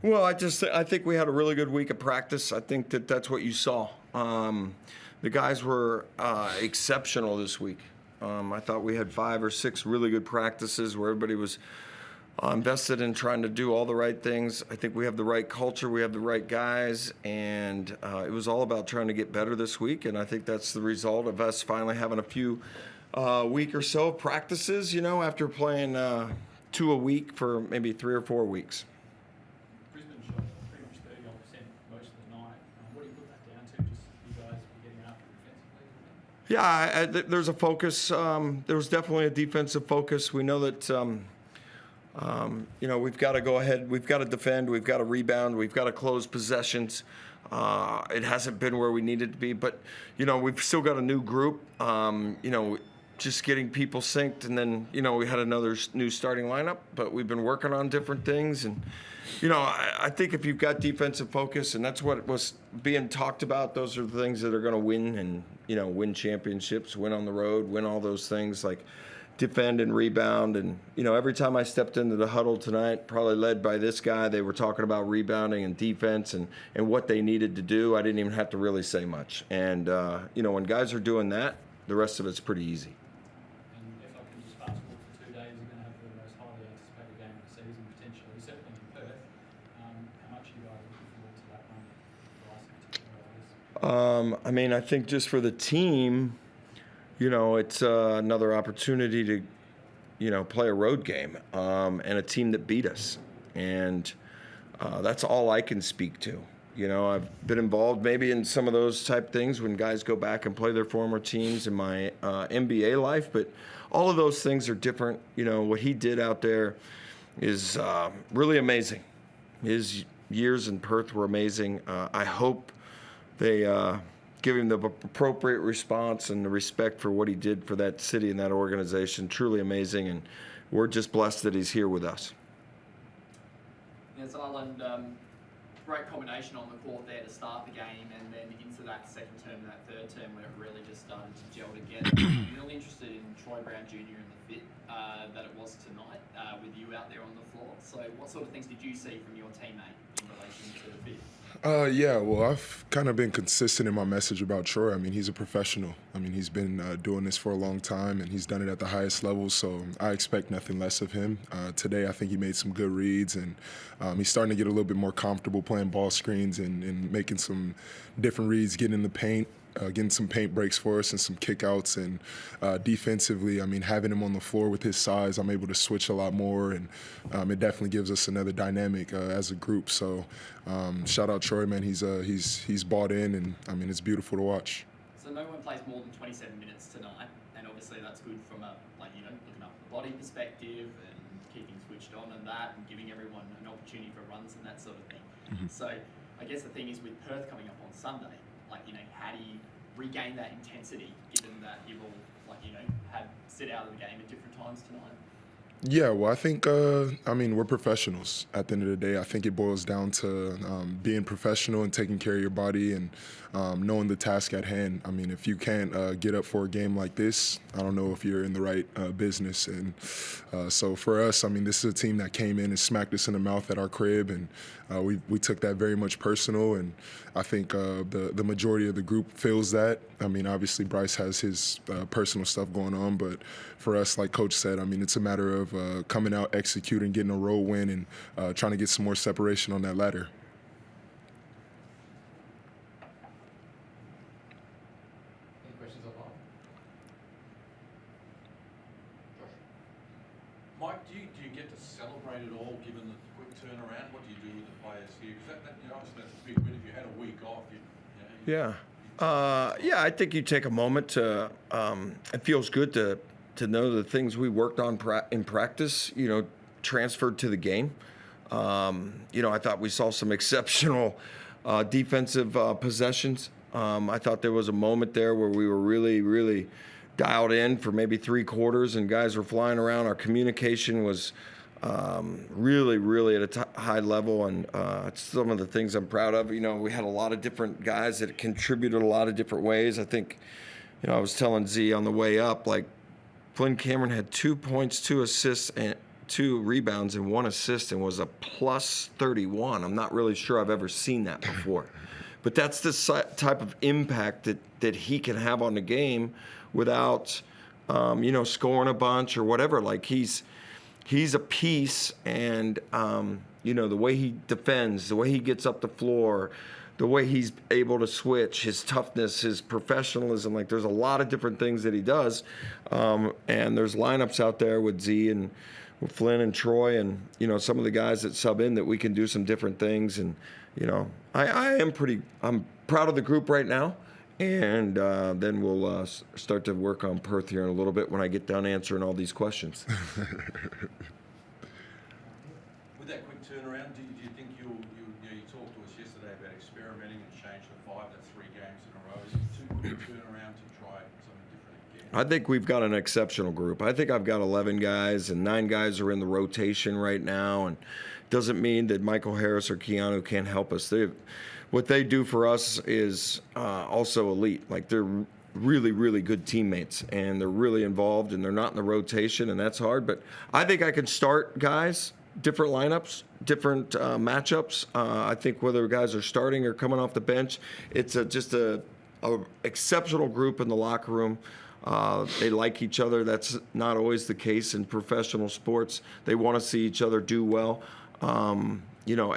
Well, I think we had a really good week of practice. I think that's what you saw. The guys were exceptional this week. I thought we had 5 or 6 really good practices where everybody was invested in trying to do all the right things. I think we have the right culture, we have the right guys, and it was all about trying to get better this week. And I think that's the result of us finally having a few week or so of practices. After playing 2 a week for maybe 3 or 4 weeks. Brisbane shot pretty much 30% most of the night. What do you put that down to? Just you guys getting after defensively? Yeah, there's a focus. There was definitely a defensive focus. We know that, we've got to go ahead. We've got to defend. We've got to rebound. We've got to close possessions. It hasn't been where we needed to be, but, we've still got a new group. Just getting people synced, and then, we had another new starting lineup, but we've been working on different things. And, I think if you've got defensive focus, and that's what was being talked about, those are the things that are going to win and, win championships, win on the road, win all those things, like defend and rebound. And, every time I stepped into the huddle tonight, probably led by this guy, they were talking about rebounding and defense and what they needed to do. I didn't even have to really say much. And, when guys are doing that, the rest of it's pretty easy. And if I can just fast forward to 2 days, you're going to have the most highly anticipated game of the season, potentially, certainly in Perth. How much are you guys looking forward to that one? I think just for the team, it's another opportunity to, play a road game and a team that beat us. And that's all I can speak to. I've been involved maybe in some of those type things when guys go back and play their former teams in my NBA life, but all of those things are different. What he did out there is really amazing. His years in Perth were amazing. I hope they give him the appropriate response and the respect for what he did for that city and that organization. Truly amazing, and we're just blessed that he's here with us. Yes, Ireland, great combination on the court there to start the game, and then into that second term and that third term where it really just started to gel together. I'm really interested in Troy Brown Jr. and the fit that it was tonight with you out there on the floor. So what sort of things did you see from your teammate in relation to the fit? Yeah, well, I've kind of been consistent in my message about Troy. He's a professional. He's been doing this for a long time, and he's done it at the highest level, so I expect nothing less of him. Today, I think he made some good reads, and he's starting to get a little bit more comfortable playing ball screens and making some different reads, getting in the paint. Getting some paint breaks for us and some kickouts, and defensively, having him on the floor with his size, I'm able to switch a lot more, and it definitely gives us another dynamic as a group. So, shout out Troy, man. He's bought in, and it's beautiful to watch. So no one plays more than 27 minutes tonight, and obviously that's good from a looking up the body perspective and keeping switched on and that, and giving everyone an opportunity for runs and that sort of thing. Mm-hmm. So I guess the thing is with Perth coming up on Sunday. How do you regain that intensity given that you've all, had sit out of the game at different times tonight? Yeah, well, I think, we're professionals at the end of the day. I think it boils down to being professional and taking care of your body and knowing the task at hand. If you can't get up for a game like this, I don't know if you're in the right business. And so for us, this is a team that came in and smacked us in the mouth at our crib, and we took that very much personal. And I think the majority of the group feels that. Obviously Bryce has his personal stuff going on, but for us, like Coach said, it's a matter of coming out, executing, getting a road win, and trying to get some more separation on that ladder. Any questions online? Josh? Mike, do you get to celebrate it all given the quick turnaround? What do you do with the players here? Because obviously that's a big win. If you had a week off, Yeah. I think you take a moment to. It feels good to know the things we worked on in practice, transferred to the game. I thought we saw some exceptional defensive possessions. I thought there was a moment there where we were really, really dialed in for maybe 3 quarters, and guys were flying around. Our communication was really, really at a high level, and it's some of the things I'm proud of. We had a lot of different guys that contributed a lot of different ways. I think, I was telling Z on the way up, Flynn Cameron had 2 points, 2 assists, and 2 rebounds and 1 assist and was a plus 31. I'm not really sure I've ever seen that before. But that's the type of impact that he can have on the game without, scoring a bunch or whatever. Like he's a piece, and the way he defends, the way he gets up the floor, the way he's able to switch, his toughness, his professionalism. Like there's a lot of different things that he does, and there's lineups out there with Z and with Flynn and Troy and some of the guys that sub in that we can do some different things. And I'm proud of the group right now. And then we'll start to work on Perth here in a little bit when I get done answering all these questions. With that quick turnaround, do you think you talked to us yesterday about experimenting and change the 5, that's 3 games in a row. Is it too quick a turnaround to try something different again? I think we've got an exceptional group. I think I've got 11 guys, and 9 guys are in the rotation right now. And doesn't mean that Michael Harris or Keanu can't help us. What they do for us is also elite. Like they're really, really good teammates, and they're really involved, and they're not in the rotation, and that's hard. But I think I can start guys, different lineups, different matchups. I think whether guys are starting or coming off the bench, it's just a exceptional group in the locker room. They like each other. That's not always the case in professional sports. They want to see each other do well.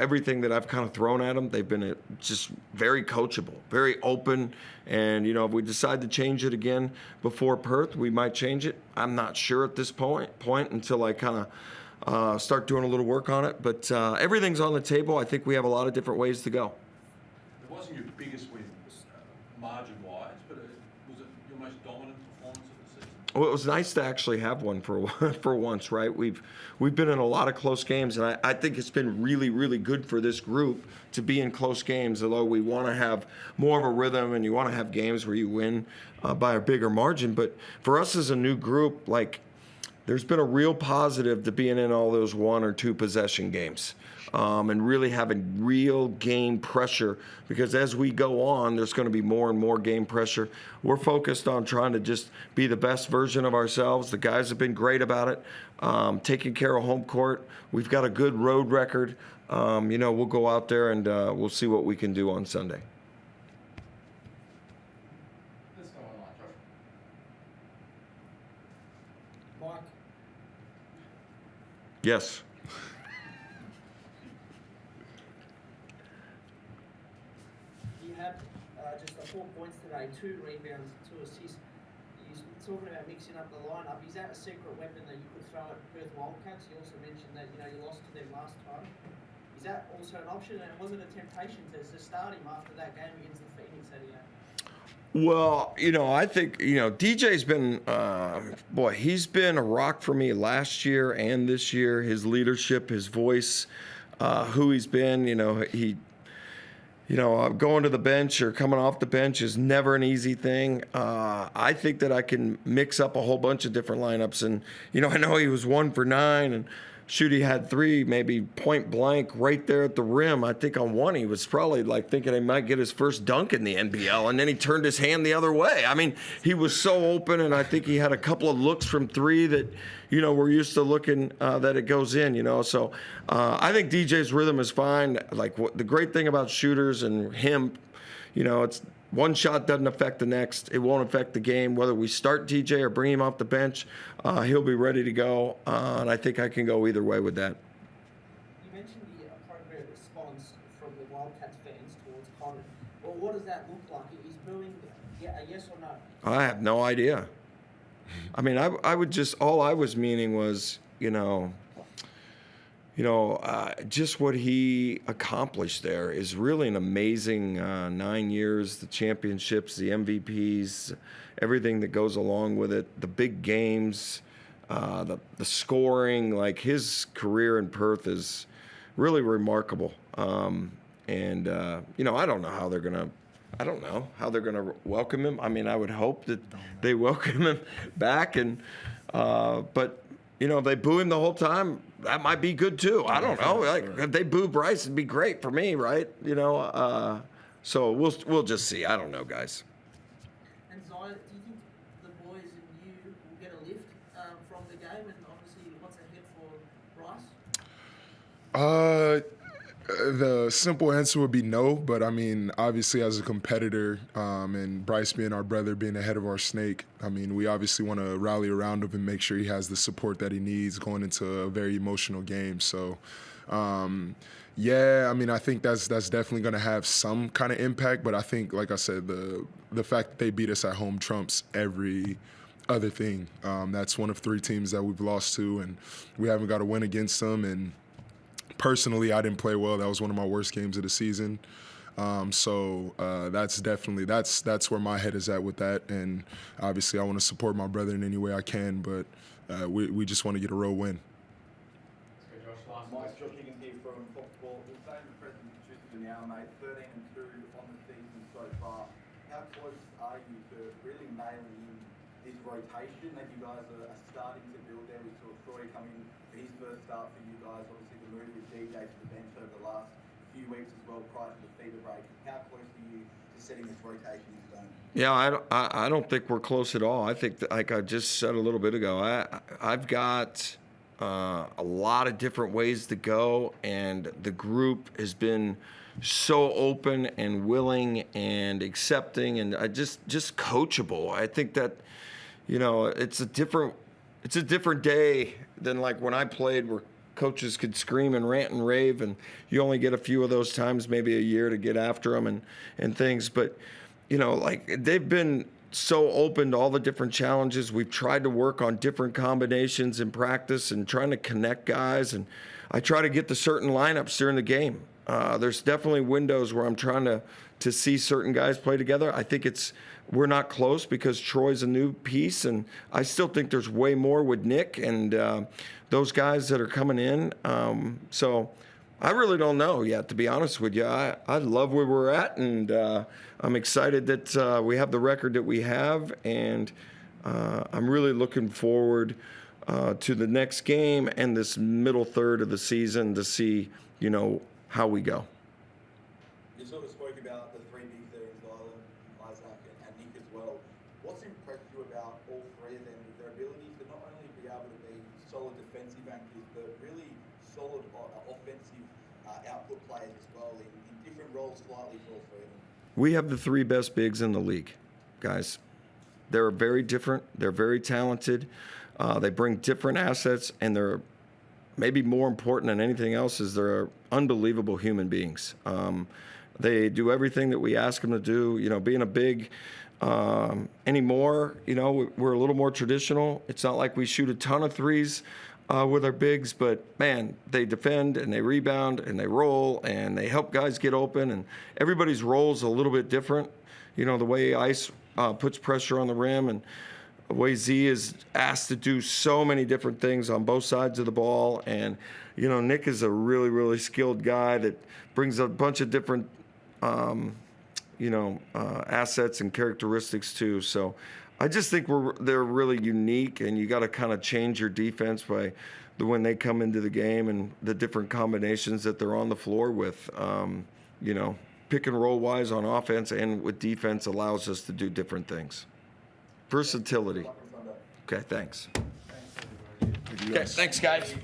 Everything that I've kind of thrown at them, they've been just very coachable, very open. And, if we decide to change it again before Perth, we might change it. I'm not sure at this point until I kind of start doing a little work on it. But everything's on the table. I think we have a lot of different ways to go. It wasn't your biggest win margin-wise, but was it your most dominant performance of the season? Well, it was nice to actually have one for once, right? We've been in a lot of close games, and I think it's been really, really good for this group to be in close games, although we want to have more of a rhythm and you want to have games where you win by a bigger margin. But for us as a new group, there's been a real positive to being in all those 1 or 2 possession games. And really having real game pressure, because as we go on, there's going to be more and more game pressure. We're focused on trying to just be the best version of ourselves. The guys have been great about it, taking care of home court. We've got a good road record. We'll go out there and we'll see what we can do on Sunday. Let's go online, Josh. Mike, Yes. You had just 4 points today, 2 rebounds, 2 assists. You're talking about mixing up the lineup. Is that a secret weapon that you could throw at Perth Wildcats? You also mentioned that you lost to them last time. Is that also an option? And was it a temptation to start him after that game against the Phoenix that he had? Well, I think, DJ's been, he's been a rock for me last year and this year. His leadership, his voice, who he's been, going to the bench or coming off the bench is never an easy thing. I think that I can mix up a whole bunch of different lineups. And, I know he was 1 for 9 and he had 3, maybe point blank right there at the rim. I think on one, he was probably thinking he might get his first dunk in the NBL, and then he turned his hand the other way. I mean, he was so open, and I think he had a couple of looks from 3 that, we're used to looking that it goes in, So I think DJ's rhythm is fine. The great thing about shooters and him, it's one shot doesn't affect the next. It won't affect the game. Whether we start DJ or bring him off the bench, he'll be ready to go. And I think I can go either way with that. You mentioned the appropriate response from the Wildcats fans towards Connor. Well, what does that look like? Is booing a yes or no? I have no idea. I mean, I would just, all I was meaning was, just what he accomplished there is really an amazing 9 years, the championships, the MVPs, everything that goes along with it, the big games, the scoring. His career in Perth is really remarkable. I don't know how they're gonna welcome him. I mean, I would hope that they welcome him back, but if they boo him the whole time, that might be good too. I don't know. If they boo Bryce, it'd be great for me, right? So we'll just see. I don't know, guys. And Zion, do you think the boys and you will get a lift from the game? And obviously, what's ahead for The simple answer would be no, but I mean, obviously, as a competitor, and Bryce being our brother, being the head of our snake, I mean, we obviously want to rally around him and make sure he has the support that he needs going into a very emotional game. So, yeah, I mean, I think that's definitely going to have some kind of impact, but I think, like I said, the fact that they beat us at home trumps every other thing. That's one of 3 teams that we've lost to, and we haven't got a win against them. And personally, I didn't play well. That was one of my worst games of the season. So that's definitely that's where my head is at with that. And obviously, I want to support my brother in any way I can. But we just want to get a road win. Let's go, Josh. Last Mike, question. Josh Higgins here from Football. We're saying the present Tuesday now, mate. 13-2 on the season so far. How close are you to really nailing in this rotation that you guys are starting to build there? We saw Troy come in for his first start for you guys. Obviously, the move with DJ to the bench over the last few weeks as well, prior to the fever break. How close are you to setting this rotation in stone? Yeah, I don't think we're close at all. I think, that, like I just said a little bit ago, I've got a lot of different ways to go, and the group has been so open and willing and accepting, and just coachable. I think that, you know, it's a different day than like when I played, where coaches could scream and rant and rave, and you only get a few of those times, maybe a year, to get after them and things. But, you know, like, they've been so open to all the different challenges. We've tried to work on different combinations in practice and trying to connect guys. And I try to get to certain lineups during the game. There's definitely windows where I'm trying to see certain guys play together. I think we're not close because Troy's a new piece, and I still think there's way more with Nick and those guys that are coming in. So I really don't know yet, to be honest with you. I love where we're at, and I'm excited that we have the record that we have, and I'm really looking forward to the next game and this middle third of the season to see, you know, how we go. You sort of spoke about the 3 bigs there in Zylan, Isaac, and Nick as well. What's impressed you about all 3 of them, with their abilities to not only be able to be solid defensive anchors, but really solid offensive output players as well, in different roles slightly for all 3 of them? We have the 3 best bigs in the league, guys. They're very different. They're very talented. They bring different assets, and they're maybe more important than anything else is they're unbelievable human beings. They do everything that we ask them to do. You know, being a big anymore, you know, we're a little more traditional. It's not like we shoot a ton of threes with our bigs, but man, they defend and they rebound and they roll and they help guys get open, and everybody's role is a little bit different. You know, the way Ice puts pressure on the rim, and the way Z is asked to do so many different things on both sides of the ball. And, you know, Nick is a really, really skilled guy that brings a bunch of different, assets and characteristics too. So I just think they're really unique, and you got to kind of change your defense by when they come into the game and the different combinations that they're on the floor with. Pick and roll wise on offense and with defense allows us to do different things. Versatility. Okay, thanks. Thanks, everybody. Okay, thanks, guys.